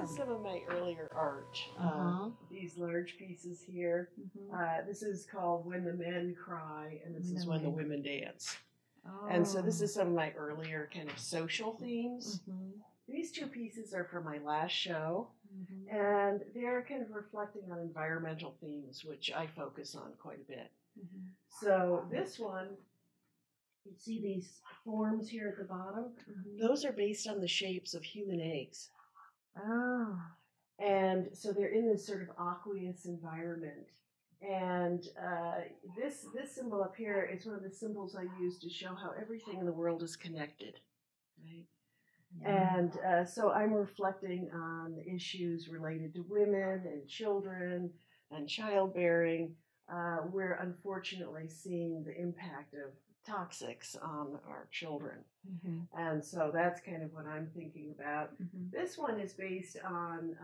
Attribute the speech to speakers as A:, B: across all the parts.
A: is some of my earlier art. These large pieces here. This is called When the Men Cry, and this is When the Women Dance. And so this is some of my earlier kind of social themes. These two pieces are from my last show, and they're kind of reflecting on environmental themes, which I focus on quite a bit. So this one, you see these forms here at the bottom? Those are based on the shapes of human eggs. Oh. And so they're in this sort of aqueous environment. And this symbol up here is one of the symbols I use to show how everything in the world is connected. Right? And so I'm reflecting on issues related to women and children and childbearing. We're unfortunately seeing the impact of toxics on our children. And so that's kind of what I'm thinking about. This one is based on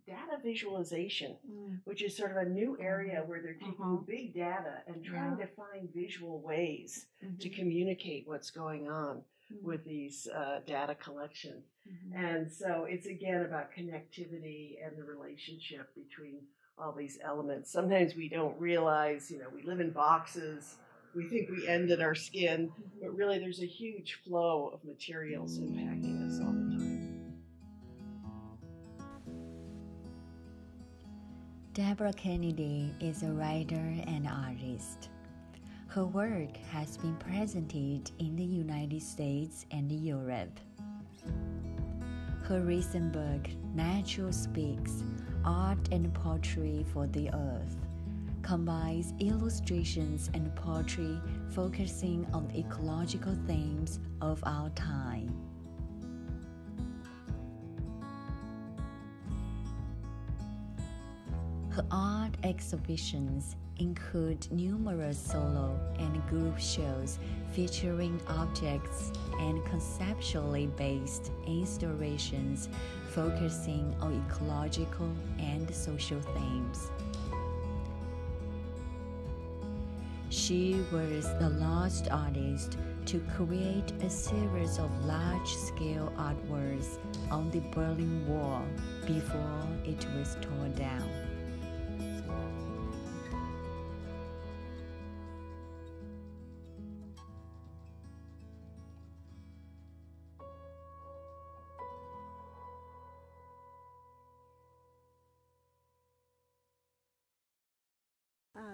A: data visualization, which is sort of a new area where they're taking big data and trying to find visual ways to communicate what's going on with these data collection. And so it's again about connectivity and the relationship between all these elements. Sometimes we don't realize, we live in boxes. We think we end at our skin, but really there's a huge flow of materials impacting us all the time.
B: Deborah Kennedy is a writer and artist. Her work has been presented in the United States and Europe. Her recent book, Nature Speaks, Art and Poetry for the Earth, combines illustrations and poetry focusing on the ecological themes of our time. Her art exhibitions include numerous solo and group shows featuring objects and conceptually based installations focusing on ecological and social themes. She was the last artist to create a series of large-scale artworks on the Berlin Wall before it was torn down.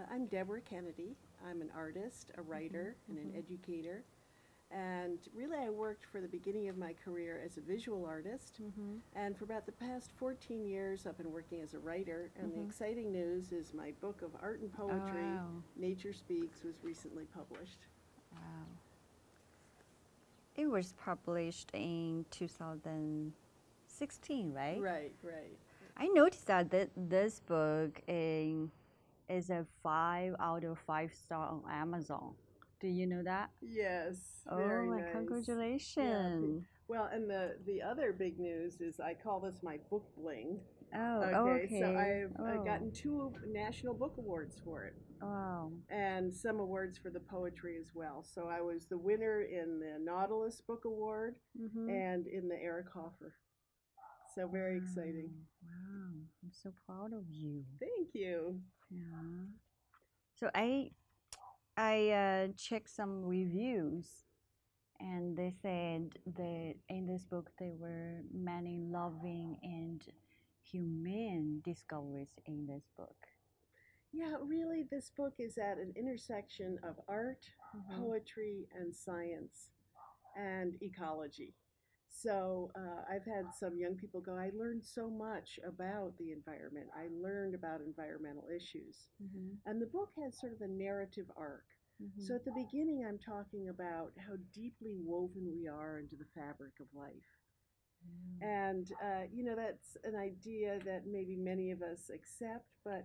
A: I'm Deborah Kennedy. I'm an artist, a writer, and an educator. And really I worked for the beginning of my career as a visual artist. And for about the past 14 years I've been working as a writer. And the exciting news is my book of art and poetry, Nature Speaks, was recently published.
C: Wow. It was published in 2016, right?
A: Right.
C: I noticed that this book is a 5 out of 5 star on Amazon. Do you know that?
A: Yes.
C: Oh,
A: Very nice.
C: Congratulations.
A: Yeah. Well, and the other big news is I call this my book bling.
C: Oh, okay.
A: So I've gotten 2 national book awards for it.
C: Wow.
A: And some awards for the poetry as well. So I was the winner in the Nautilus Book Award and in the Eric Hoffer. So very exciting.
C: Wow, I'm so proud of you.
A: Thank you.
C: Yeah. So I checked some reviews, and they said that in this book there were many loving and humane discoveries in this book.
A: Yeah, really, this book is at an intersection of art, poetry, and science, and ecology. So I've had some young people go, I learned so much about the environment. I learned about environmental issues. And the book has sort of a narrative arc. So at the beginning, I'm talking about how deeply woven we are into the fabric of life. And, that's an idea that maybe many of us accept, but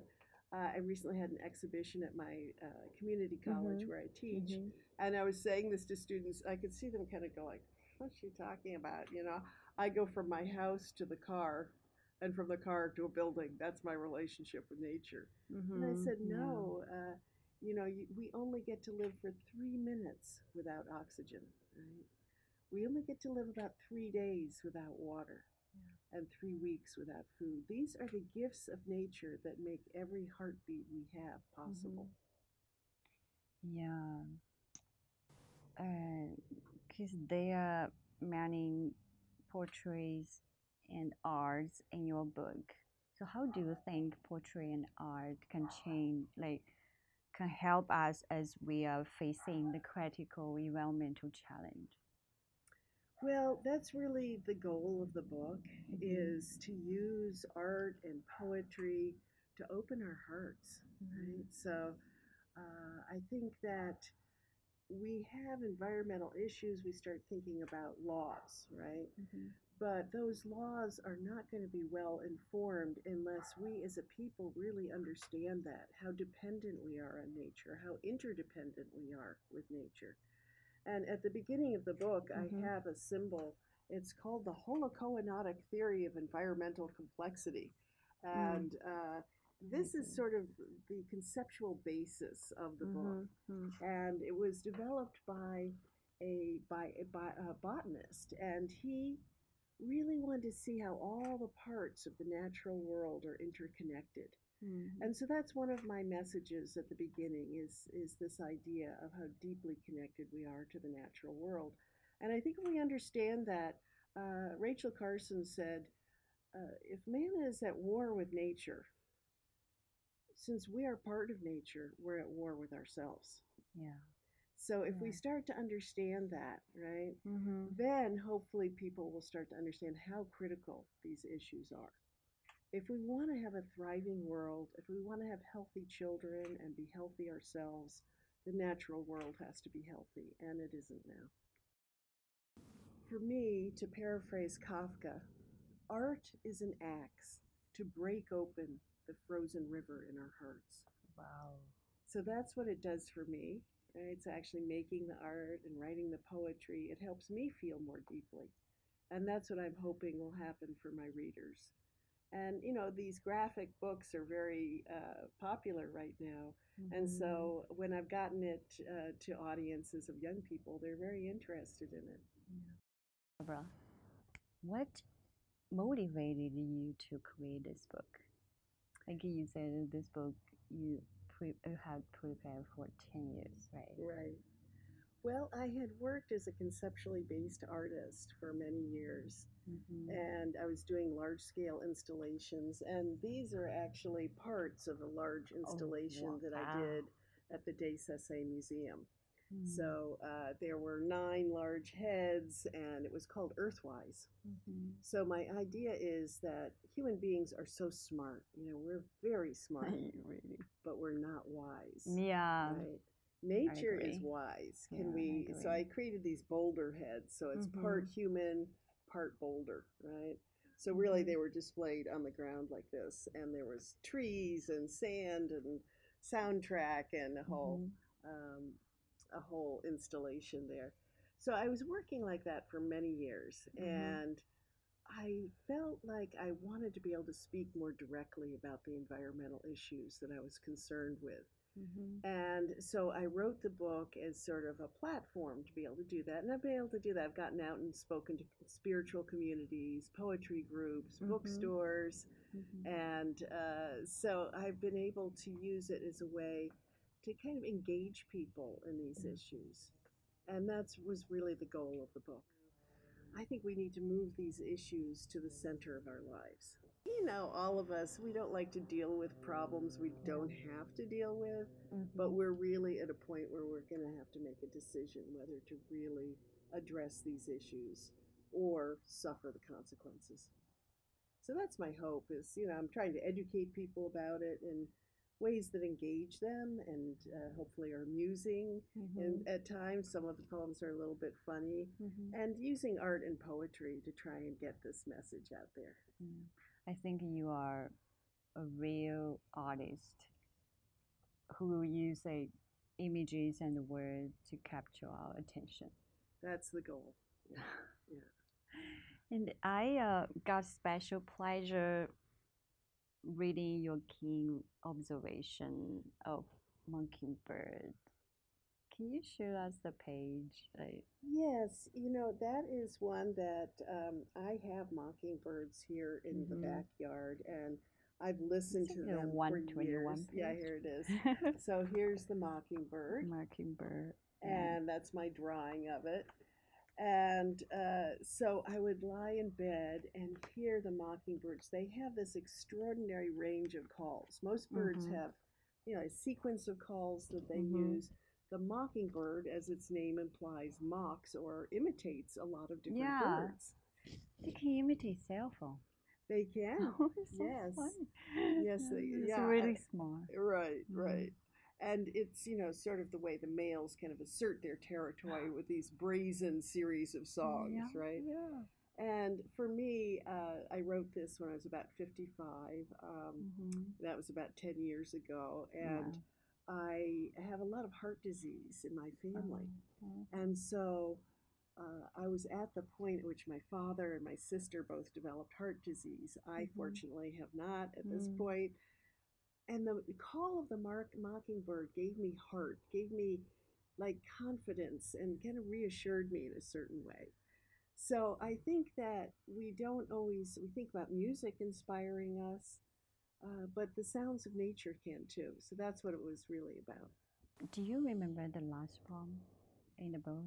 A: I recently had an exhibition at my community college where I teach, and I was saying this to students. I could see them kind of go like, what's she talking about? I go from my house to the car, and from the car to a building. That's my relationship with nature. And I said, no, we only get to live for 3 minutes without oxygen, right? We only get to live about 3 days without water. and 3 weeks without food. These are the gifts of nature that make every heartbeat we have possible.
C: Yeah, because there are many portraits and arts in your book. So how do you think portrait and art can change, like, can help us as we are facing the critical environmental challenge?
A: Well, that's really the goal of the book, is to use art and poetry to open our hearts, right? So I think that we have environmental issues, we start thinking about laws, right? But those laws are not going to be well informed unless we as a people really understand that, how dependent we are on nature, how interdependent we are with nature. And at the beginning of the book, I have a symbol. It's called the holocoenotic theory of environmental complexity. And this is sort of the conceptual basis of the book. And it was developed by a botanist. And he really wanted to see how all the parts of the natural world are interconnected. And so that's one of my messages at the beginning is this idea of how deeply connected we are to the natural world. And I think if we understand that, Rachel Carson said, if man is at war with nature, since we are part of nature, we're at war with ourselves.
C: Yeah.
A: So if we start to understand that, right, then hopefully people will start to understand how critical these issues are. If we want to have a thriving world, if we want to have healthy children and be healthy ourselves, the natural world has to be healthy, and it isn't now. For me, to paraphrase Kafka, art is an axe to break open the frozen river in our hearts.
C: Wow.
A: So that's what it does for me. Right? It's actually making the art and writing the poetry. It helps me feel more deeply. And that's what I'm hoping will happen for my readers. And, you know, these graphic books are very popular right now. And so when I've gotten it to audiences of young people, they're very interested in it.
C: Deborah, what motivated you to create this book? Like you said, this book you had prepared for 10 years, right?
A: Right. Well, I had worked as a conceptually based artist for many years, and I was doing large scale installations, and these are actually parts of a large installation that I did at the Des Essais Museum. So there were 9 large heads, and it was called Earthwise. So my idea is that human beings are so smart. You know, we're very smart,
C: Really?
A: but we're not wise.
C: Yeah.
A: Right? Nature is wise. So I created these boulder heads. So it's part human, part boulder, right? So really they were displayed on the ground like this, and there was trees and sand and soundtrack and a whole installation there. So I was working like that for many years, and I felt like I wanted to be able to speak more directly about the environmental issues that I was concerned with. And so I wrote the book as sort of a platform to be able to do that. And I've been able to do that. I've gotten out and spoken to spiritual communities, poetry groups, bookstores. And so I've been able to use it as a way to kind of engage people in these issues. And that was really the goal of the book. I think we need to move these issues to the center of our lives. You know, all of us, we don't like to deal with problems we don't have to deal with, but we're really at a point where we're going to have to make a decision whether to really address these issues or suffer the consequences. So that's my hope is, you know, I'm trying to educate people about it in ways that engage them and hopefully are amusing. And at times, some of the poems are a little bit funny, and using art and poetry to try and get this message out there.
C: I think you are a real artist who use images and words to capture our attention.
A: That's the goal. Yeah.
C: And I got special pleasure reading your keen observation of mockingbird. Can you show us the page?
A: Yes, that is one that I have mockingbirds here in the backyard, and I've listened to them for years.
C: Page.
A: Yeah, here it is. So here's the mockingbird.
C: Mockingbird.
A: And that's my drawing of it. And so I would lie in bed and hear the mockingbirds. They have this extraordinary range of calls. Most birds have, a sequence of calls that they use. The mockingbird, as its name implies, mocks or imitates a lot of different birds.
C: They can imitate cell phone.
A: They can.
C: Oh, it's so
A: yes.
C: funny.
A: Yes.
C: It's really smart.
A: Right, right. And it's, sort of the way the males kind of assert their territory with these brazen series of songs, right?
C: Yeah.
A: And for me, I wrote this when I was about 55. That was about 10 years ago. And I have a lot of heart disease in my family. And so I was at the point at which my father and my sister both developed heart disease. I fortunately have not at this point. And the call of the mockingbird gave me heart, gave me like confidence, and kind of reassured me in a certain way. So I think that we think about music inspiring us, but the sounds of nature can too. So that's what it was really about.
C: Do you remember the last poem in the book?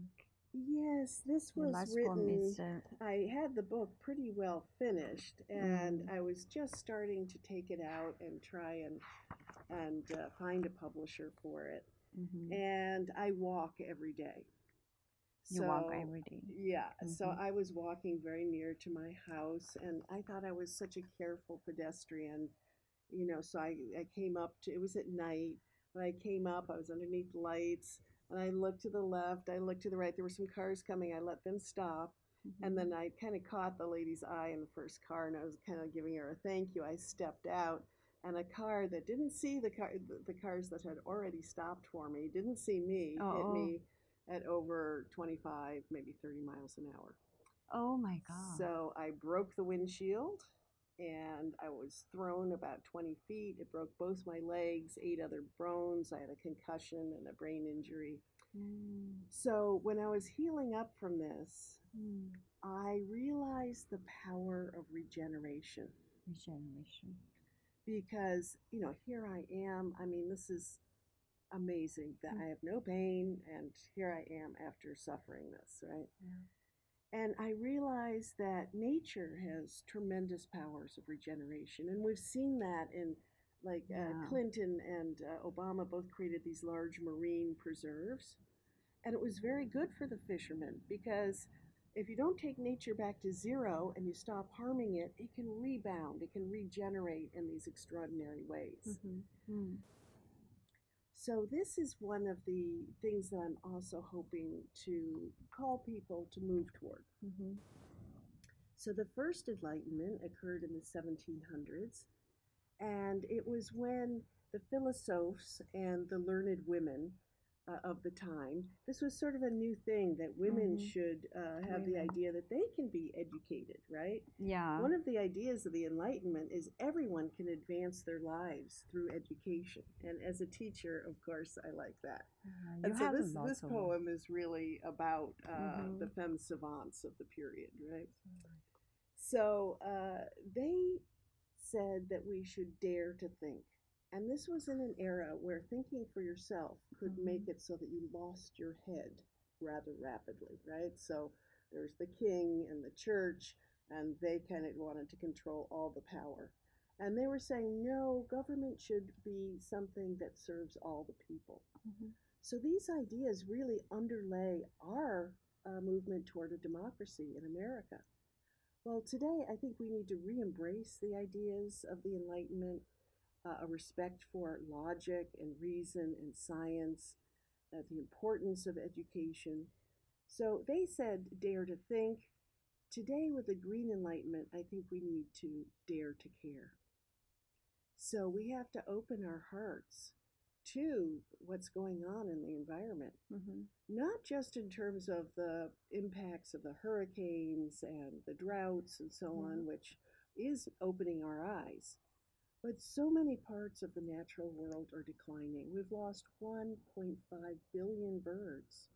A: Yes, this was written. I had the book pretty well finished, and I was just starting to take it out and try and find a publisher for it. And I walk every day.
C: You walk every day?
A: Yeah. So I was walking very near to my house, and I thought I was such a careful pedestrian, so I came up it was at night. When I came up, I was underneath lights. And I looked to the left, I looked to the right. There were some cars coming. I let them stop. And then I kind of caught the lady's eye in the first car, and I was kind of giving her a thank you. I stepped out, and a car that didn't see the cars that had already stopped for me, didn't see me, hit me at over 25, maybe 30 miles an hour.
C: Oh, my God.
A: So I broke the windshield, and I was thrown about 20 feet. It broke both my legs, 8 other bones. I had a concussion and a brain injury. So when I was healing up from this, I realized the power of regeneration. Because, here I am. I mean, this is amazing that I have no pain, and here I am after suffering this, right? And I realized that nature has tremendous powers of regeneration. And we've seen that in, Clinton and Obama both created these large marine preserves. And it was very good for the fishermen, because if you don't take nature back to zero and you stop harming it, it can rebound, it can regenerate in these extraordinary ways. So this is one of the things that I'm also hoping to call people to move toward. So the first Enlightenment occurred in the 1700s, and it was when the philosophers and the learned women of the time, this was sort of a new thing that women should have the idea that they can be educated, right?
C: Yeah.
A: One of the ideas of the Enlightenment is everyone can advance their lives through education. And as a teacher, of course, I like that. And so this poem is really about the femme savants of the period, right? So they said that we should dare to think. And this was in an era where thinking for yourself could make it so that you lost your head rather rapidly, right? So there's the king and the church, and they kind of wanted to control all the power. And they were saying, no, government should be something that serves all the people. So these ideas really underlay our movement toward a democracy in America. Well, today I think we need to re-embrace the ideas of the Enlightenment, a respect for logic and reason and science, the importance of education. So they said, dare to think. Today, with the Green Enlightenment, I think we need to dare to care. So we have to open our hearts to what's going on in the environment, not just in terms of the impacts of the hurricanes and the droughts and so on, which is opening our eyes, But so many parts of the natural world are declining. We've lost 1.5 billion birds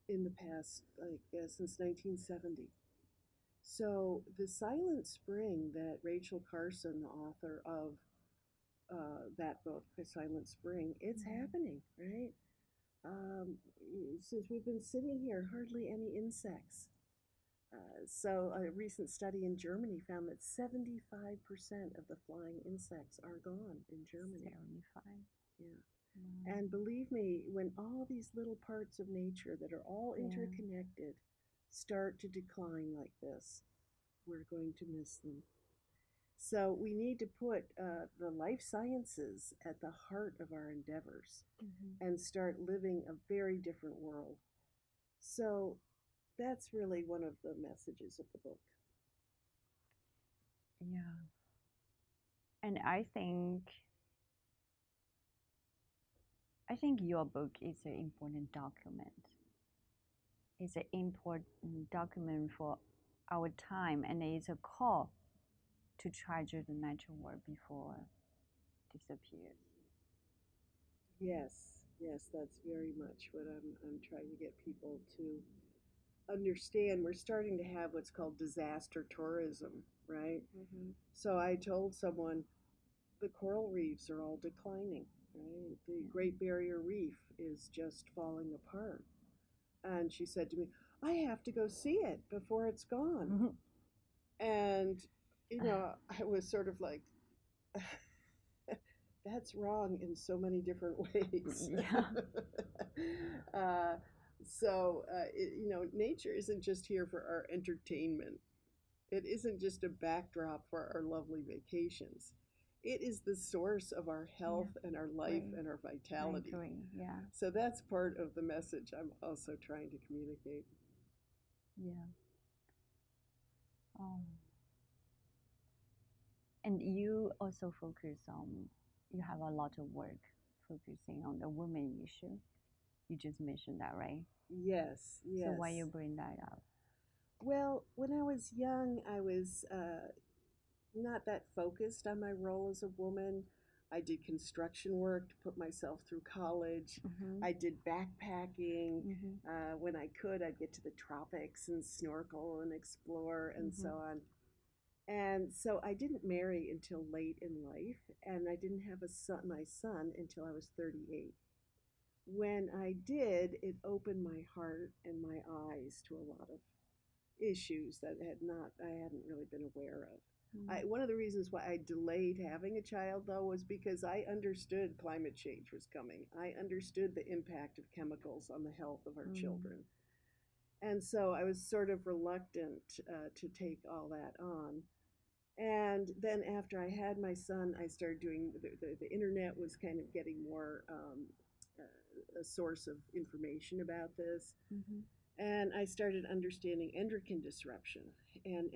A: in the past, since 1970. So the silent spring that Rachel Carson, the author of that book, The Silent Spring, it's happening, right? Since we've been sitting here, hardly any insects. So a recent study in Germany found that 75% of the flying insects are gone in Germany.
C: 75.
A: Yeah. And believe me, when all these little parts of nature that are all interconnected start to decline like this, we're going to miss them. So we need to put the life sciences at the heart of our endeavors and start living a very different world. So that's really one of the messages of the book.
C: Yeah. And I think your book is an important document. It's an important document for our time, and it's a call to treasure the natural world before it disappears.
A: Yes, that's very much what I'm trying to get people to understand. We're starting to have what's called disaster tourism, right? So I told someone the coral reefs are all declining, right? The Great Barrier Reef is just falling apart. And she said to me, I have to go see it before it's gone. And, I was sort of like, that's wrong in so many different ways. Nature isn't just here for our entertainment. It isn't just a backdrop for our lovely vacations. It is the source of our health and our life and our vitality.
C: I agree. Yeah.
A: So that's part of the message I'm also trying to communicate.
C: Yeah. And you also focus on, you have a lot of work focusing on the women issue. You just mentioned that, right?
A: Yes.
C: So why you bring that up?
A: Well, when I was young, I was not that focused on my role as a woman. I did construction work to put myself through college. I did backpacking. When I could, I'd get to the tropics and snorkel and explore and so on. And so I didn't marry until late in life, and I didn't have my son until I was 38. When I did, it opened my heart and my eyes to a lot of issues that I hadn't really been aware of. One of the reasons why I delayed having a child, though, was because I understood climate change was coming. I understood the impact of chemicals on the health of our children. And so I was sort of reluctant to take all that on. And then after I had my son, I started doing, the internet was kind of getting more a source of information about this. And I started understanding endocrine disruption. And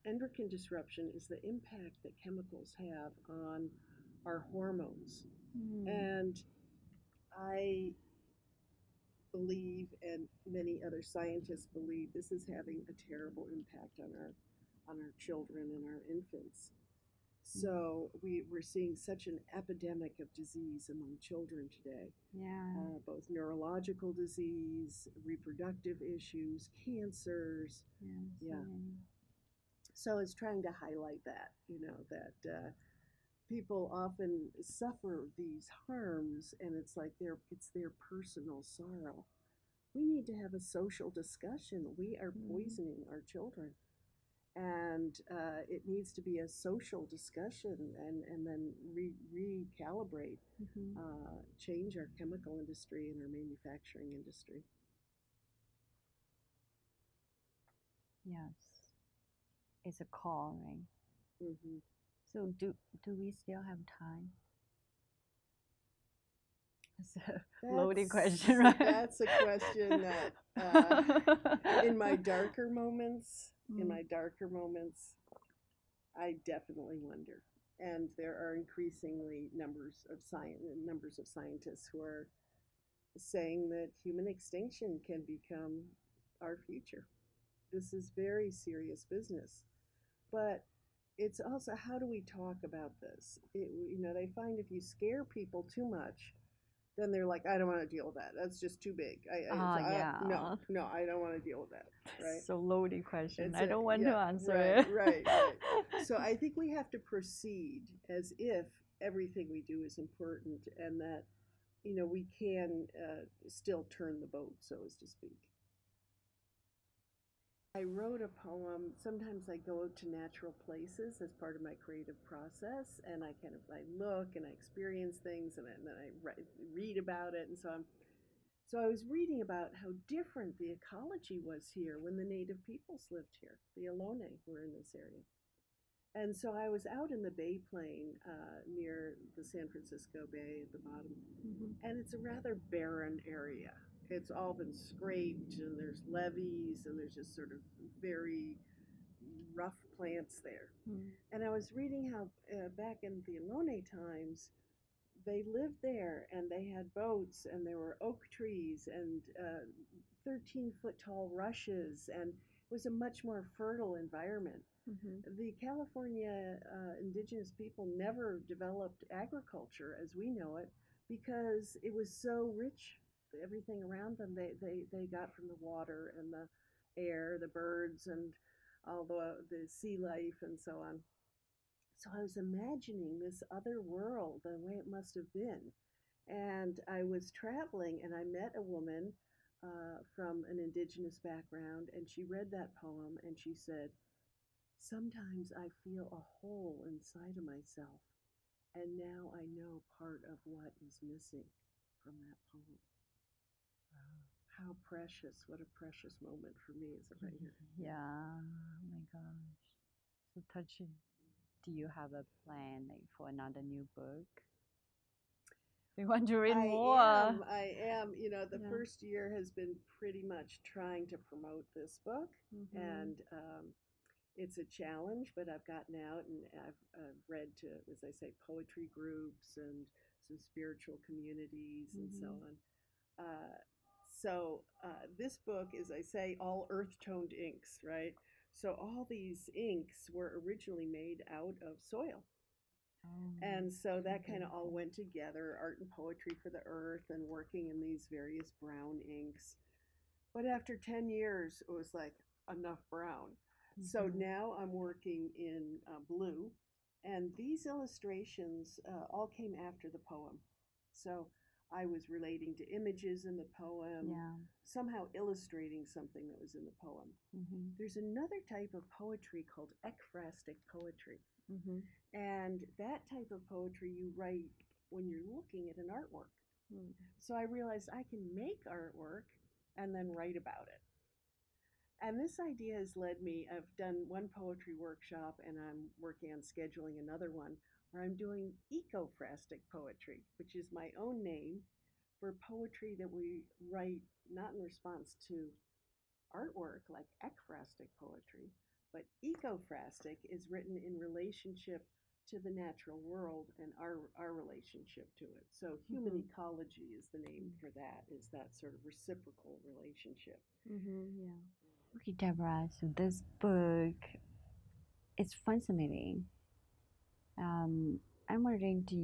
A: endocrine disruption is the impact that chemicals have on our hormones. And I believe, and many other scientists believe, this is having a terrible impact on our children and our infants. So we're seeing such an epidemic of disease among children today. Both neurological disease, reproductive issues, cancers. So it's trying to highlight that, that people often suffer these harms, and it's like it's their personal sorrow. We need to have a social discussion. We are poisoning our children. And it needs to be a social discussion, and then recalibrate, change our chemical industry and our manufacturing industry.
C: Yes, it's a call, right? So do we still have time? That's a loaded question, right?
A: That's a question that in my darker moments, I definitely wonder. And there are increasingly numbers of scientists who are saying that human extinction can become our future. This is very serious business. But it's also how do we talk about this? They find if you scare people too much, then they're like, I don't want to deal with that. That's just too big. No, I don't want to deal with that. Right?
C: So loaded question. I don't want to answer
A: right,
C: it.
A: Right. So I think we have to proceed as if everything we do is important, and that we can still turn the boat, so as to speak. I wrote a poem. Sometimes I go to natural places as part of my creative process, and I look and I experience things, and then I read about it, and so on. So I was reading about how different the ecology was here when the native peoples lived here. The Ohlone were in this area. And so I was out in the Bay Plain near the San Francisco Bay at the bottom, and it's a rather barren area. It's all been scraped, and there's levees, and there's just sort of very rough plants there. And I was reading how back in the Ohlone times, they lived there, and they had boats, and there were oak trees, and 13-foot tall rushes, and it was a much more fertile environment. The California indigenous people never developed agriculture as we know it because it was so rich. Everything around them they got from the water and the air, the birds, and all the sea life and so on. So I was imagining this other world, the way it must have been. And I was traveling, and I met a woman from an indigenous background, and she read that poem, and she said, sometimes I feel a hole inside of myself, and now I know part of what is missing from that poem. Wow. How precious, what a precious moment for me as a writer.
C: Yeah, oh my gosh, so touching. Do you have a plan for another new book? Do you want to read more?
A: I am. The first year has been pretty much trying to promote this book, and it's a challenge, but I've gotten out and I've read to, as I say, poetry groups and some spiritual communities and so on. So this book is, I say, all earth-toned inks, right? So all these inks were originally made out of soil. And so that kind of all went together, art and poetry for the earth and working in these various brown inks. But after 10 years, it was like enough brown. So now I'm working in blue, and these illustrations all came after the poem. So I was relating to images in the poem, somehow illustrating something that was in the poem. There's another type of poetry called ekphrastic poetry. And that type of poetry you write when you're looking at an artwork. So I realized I can make artwork and then write about it. And this idea has led me, I've done one poetry workshop, and I'm working on scheduling another one where I'm doing ecophrastic poetry, which is my own name for poetry that we write not in response to artwork like ekphrastic poetry, but ecophrastic is written in relationship to the natural world and our relationship to it. So human ecology is the name for that, is that sort of reciprocal relationship.
C: Okay, Deborah, so this book is fascinating. I'm wondering, do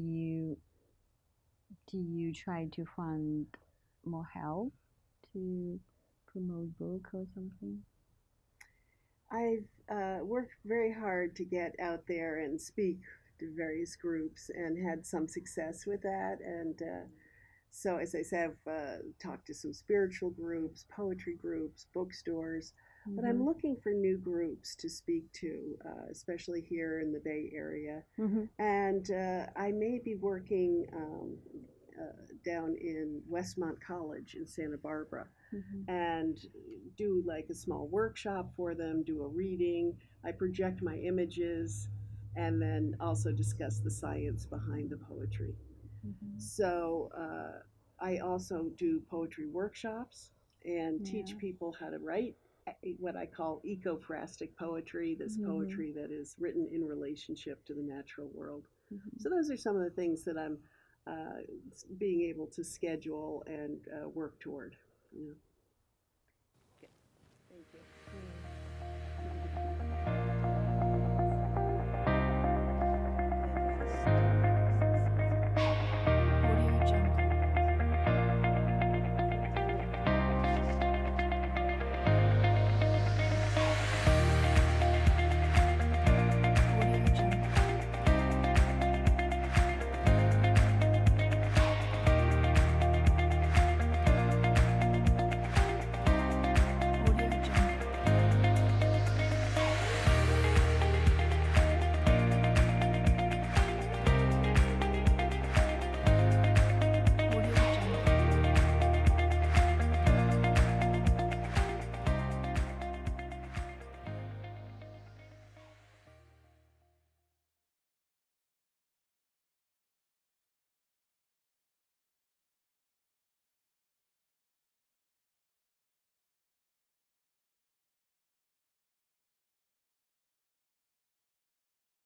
C: you try to find more help to promote book or something?
A: I've worked very hard to get out there and speak to various groups and had some success with that. And so, as I said, I've talked to some spiritual groups, poetry groups, bookstores. But I'm looking for new groups to speak to, especially here in the Bay Area. And I may be working down in Westmont College in Santa Barbara and do like a small workshop for them, do a reading. I project my images and then also discuss the science behind the poetry. So I also do poetry workshops and teach people how to write what I call ecophrastic poetry, this poetry that is written in relationship to the natural world. So those are some of the things that I'm being able to schedule and work toward. Yeah. Okay. Thank you.